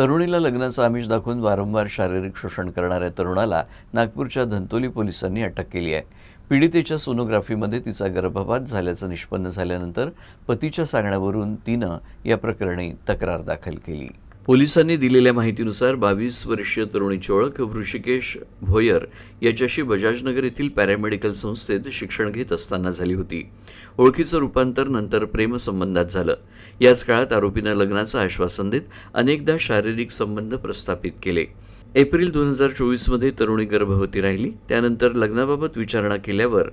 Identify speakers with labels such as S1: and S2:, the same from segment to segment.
S1: तरुणीला लग्नाचं आमिष दाखवून वारंवार शारीरिक शोषण करणाऱ्या तरुणाला नागपूरच्या धंतोली पोलिसांनी अटक केली आहे। पीडितेच्या सोनोग्राफीमध्ये तिचा गर्भपात झाल्याचं निष्पन्न झाल्यानंतर पतीच्या सांगण्यावरून तिनं या प्रकरणी तक्रार दाखल केली। पोलिसांनी दिलेल्या माहितीनुसार 22 वर्षीय तरुणीची ओळख ऋषिकेश भोयर याच्याशी बजाजनगर येथील पॅरामेडिकल संस्थेत शिक्षण घेत असताना झाली होती। ओळखीचं रूपांतर नंतर प्रेमसंबंधात झालं। याच काळात आरोपीनं लग्नाचं आश्वासन देत अनेकदा शारीरिक संबंध प्रस्थापित केले। एप्रिल 2024 मध्ये तरुणी गर्भवती राहिली। त्यानंतर लग्नाबाबत विचारणा केल्यावर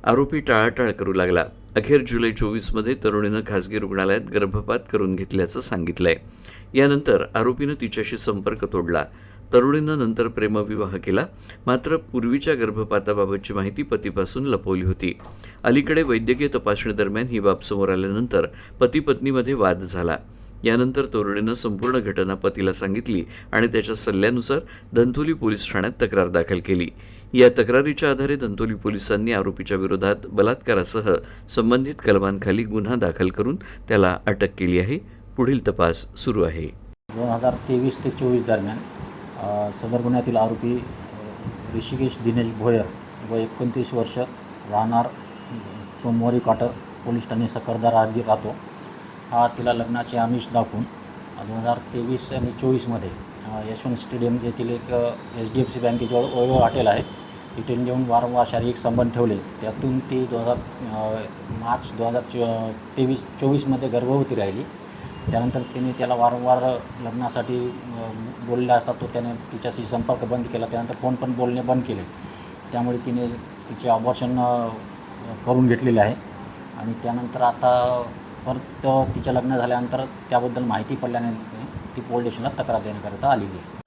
S1: आरोपी टाळाटाळ करू लागला। अखेर जुलै 24 मध्ये तरुणीनं खासगी रुग्णालयात गर्भपात करून घेतल्याचं सांगितलंय। यानंतर आरोपीनं तिच्याशी संपर्क तोडला। तरुणीनं नंतर प्रेमविवाह केला, मात्र पूर्वीच्या गर्भपाताबाबतची माहिती पतीपासून लपवली होती। अलीकडे वैद्यकीय तपासणी दरम्यान ही बाब समोर आल्यानंतर पती पत्नीमध्ये वाद झाला। यानंतर तरुणीनं संपूर्ण घटना पतीला सांगितली आणि त्याच्या सल्ल्यानुसार धंतोली पोलीस ठाण्यात तक्रार दाखल केली। या तक्रारीच्या आधारे धंतोली पोलिसांनी आरोपीच्या विरोधात बलात्कारासह संबंधित कलमांखाली गुन्हा दाखल करून त्याला अटक केली आहे। पुढील तपास सुरू आहे।
S2: 2023 ते 24 दरम्यान सदर गुन्ह्यातील आरोपी ऋषिकेश दिनेश भोयर व 29 वर्ष राहणार सोमवारी क्वार्टर पोलीस ठाणे सकरदार आधी राहतो। हा तिला लग्नाचे आमिष दाखवून 2023 आणि 24मध्ये यशवंत स्टेडियम येथील एक HDFC बँकेजवळ ओयो हॉटेल आहे, तिथे येऊन वारंवार शारीरिक संबंध ठेवले। त्यातून ती मार्च 2024मध्ये गर्भवती राहिली। त्यानंतर तिने त्याला वारंवार लग्नासाठी बोलले असता तो त्याने तिच्याशी संपर्क बंद केला। त्यानंतर फोन पण बोलणे बंद केले। त्यामुळे तिने तिचे अबॉर्शन करून घेतलेले आहे आणि त्यानंतर आता परत तिचं लग्न झाल्यानंतर त्याबद्दल माहिती पडल्याने ती पोलीस स्टेशनला तक्रार देण्याकरिता आलेली आहे।